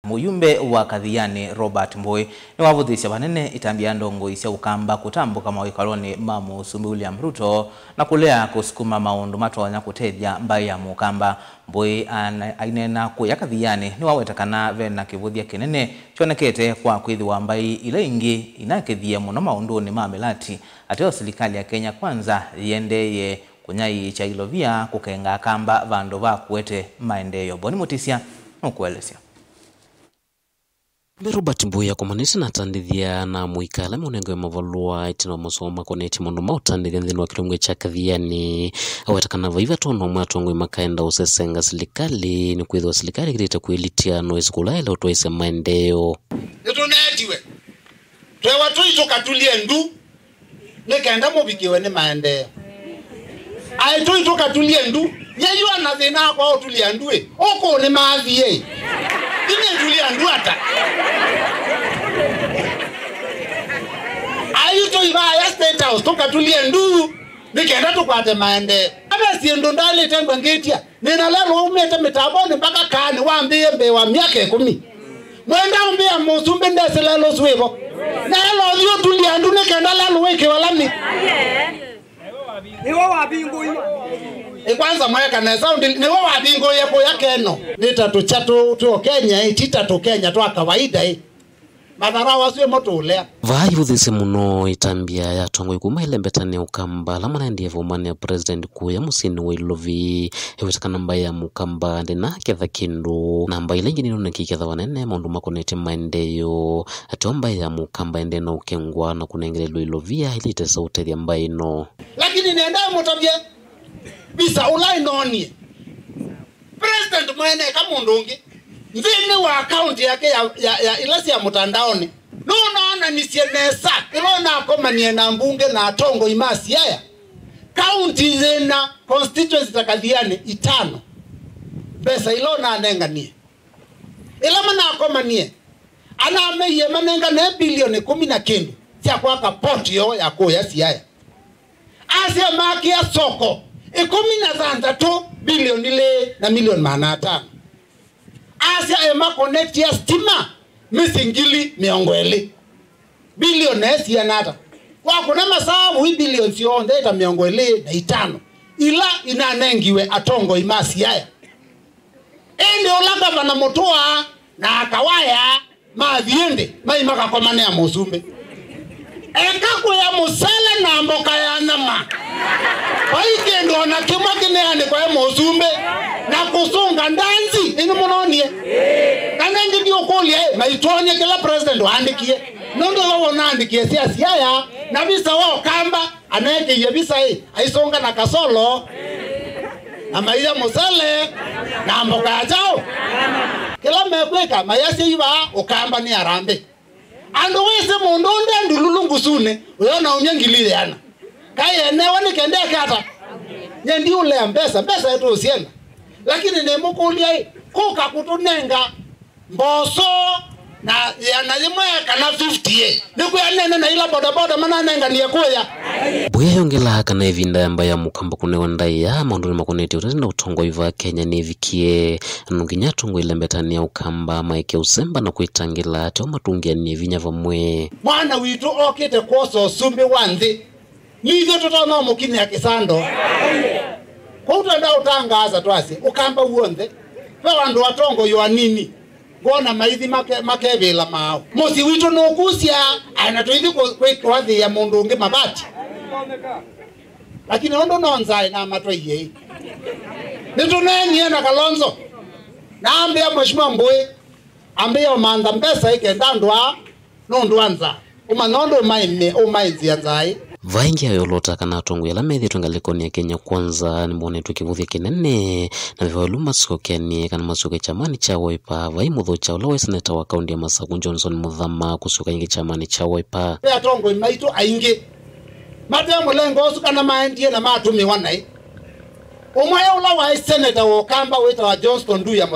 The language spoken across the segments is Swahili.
Muyumbe wa Kathiani Robert Mbui ni wavuthisya vanene itambia ndongo isya ukamba kutambuka mawikaloni ma Musumbi William Ruto na kulea kusukuma maundu matonya kutethya mbai ya mukamba. Mbui ainena kuya Kathiani ni wawetakana vena kivuthia kinene chonekete kwa kwithiwa mbai ile ingi inakithie muno maunduni ma milati ateo serikali ya Kenya Kwanza yendeye kunyai cha ilovia kukenga kamba vandu va kuete maendeleo. Boni Mutisya nukuelesya. Robert Mbui akomanisi na tandithia na muikala munengo ya mavalua itina masoma koneti mundu mautandithia nthini wa kilomwe cha Kathiani awetakana vaiva tono mwatongo imakaenda usesenga serikali ni kwithwa serikali kirita kuilitia noise kulaila utoise maendeleo. Nitunetiwe twewa tuitoka tulie ndu nikaenda mubikiwe ni maendeleo ai tuitoka tulie ndu yeyua na thina kwa tulia ndue oko ni maathie ine tulia ndu ata ayuto ibaya state house toka tulie ndu nikaenda tukwate maendeleo aba siendo ndale tengwa ngetia nina lalo umete mitaboni mpaka kani waambie mbe wa miaka 10 mwenda umbia Musumbi ndese lalo swivo na lalo yo tulia ndu nikaenda lalo weke walami niwo wabingo kwanza mweka na sound niwo wabingo yako yakeno nitatu chatu tu Kenya ititatu Kenya tu kawaida madhara waswe moto ulea vai vuthise muno itambia ya tongo ikuma ilembetane ukamba la mwana ndiye vomane president kuya musini wa ilovi ewetakana mbai ya mukamba ndena ketha kindu na mbai lengi nino nakiketha wanene maundu makonete maendeleo ati mbai ya mukamba endena ukengwa na kunengelelo ilovia ilite sauti ya mbai no lakini nenda mutambia bisa ulai noni president mwene kama ndungi ndini wa account yake ya ilasi ya mutandaoni no naona ni sienesa ilona akomanie na mbunge na atongo imasi haya county zena constituency za Kathiani 5 pesa ilona anenganie ilama na akomanie ana ameye manenga na bilioni 10 sia kwa kapoti yo ya kuya siaya asia maki ya soko 13 bilioni le na milioni 500 asia ema connect ya stima misingili miongwele bilioni ya nata kwa kuna masabu bilioni sio ndeta miongwele na 5 ila inanengiwe atongo imasi haya ende olanga bana motoa na akawaya mathiende maimaka komane ya Musumbi eka ya musala na mboka ya nama waike ndo na kimwa kineane kwa Musumbi na kusunga ndanzi ino munonie kanengi ndio koli maitonye kila president waandikie nondo wao naandikie siasa ya na visa wao kamba aneke yebisa aisonga na kasolo na maisha musale na mboka jao kila mekweka mayasi iba ukamba ni arambe ando wese mundu ndululungu sune uyona unyangilile yana kaye newa nikendea kata nyendi ule pesa yetu usienda lakini nemukulia kuka kutunenga mboso na yanayimwe kana 50 niku yanene na ila boda mana nenga ni yakuya buya yongela kana evinda yamba ya mukamba kunewa ndai ya maundu makonete utazinda utongo iva Kenya nevikie nunginya tongo ilembetani ya ukamba maike usemba na kuitangila ati omatungia ni vinya vamwe mwana witu okite koso Sumbi wanthi nivyo tutana mukini ya kisando kwa utanda utangaza twasi ukamba uonde kwa wandu watongo ywa nini gona maithi makevela mao musi witu nukusya anatuithi kwathi ya mundu ungi mabati lakini ondo nonzai na matwaye nitunenie na Kalonzo na ambia Mheshimiwa Mbui ambia manda mpesa ikenda ndwa nondwanza umanondo umainzi anzai vaingi ayolota kana tongo ya lamethi tungalikoni ya Kenya Kwanza ni mwone tukivuthia kinene na vivalu masokeni kana masoke chamani cha Wiper vai mutho cha ulawe seneta wa kaunti ya Masaku Johnson Muthama kusuka ingi chamani cha Wiper ya tongo imaitu aingi mate mulengo osukana maendie na matumi wanai umaya ulawa seneta wa kamba weta wa Johnston Nduya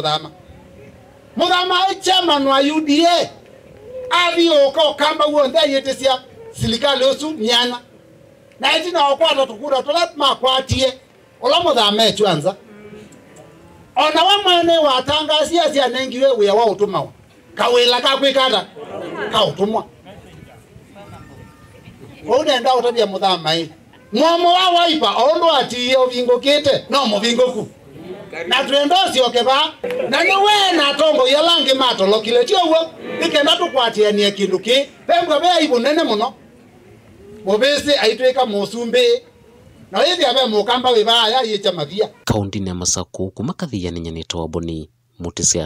Muthama chairman wa UDA avi oko kamba uonde yetesia serikali osu nyana na itina okwata tukura tolatma kwatie ola Muthama echwanza ona wa mwene wa tangasia sia nengiwe we wa utumawa kawela ka kwikata ka utumwa nenda utabia muthama mwomo wa waipa ondo atiye uvingukite no muvinguku na twendo cio keba na ni we na tongo yalangi matolokile tiowo ikenda tukwatianie kindu ki pembwa be ibunene muno mubisi aitwika musumbi na hivi abe mukamba wibaya yicha mavia kaunti ya Masako kumakathia ni nyanito wa Boni Mutisia.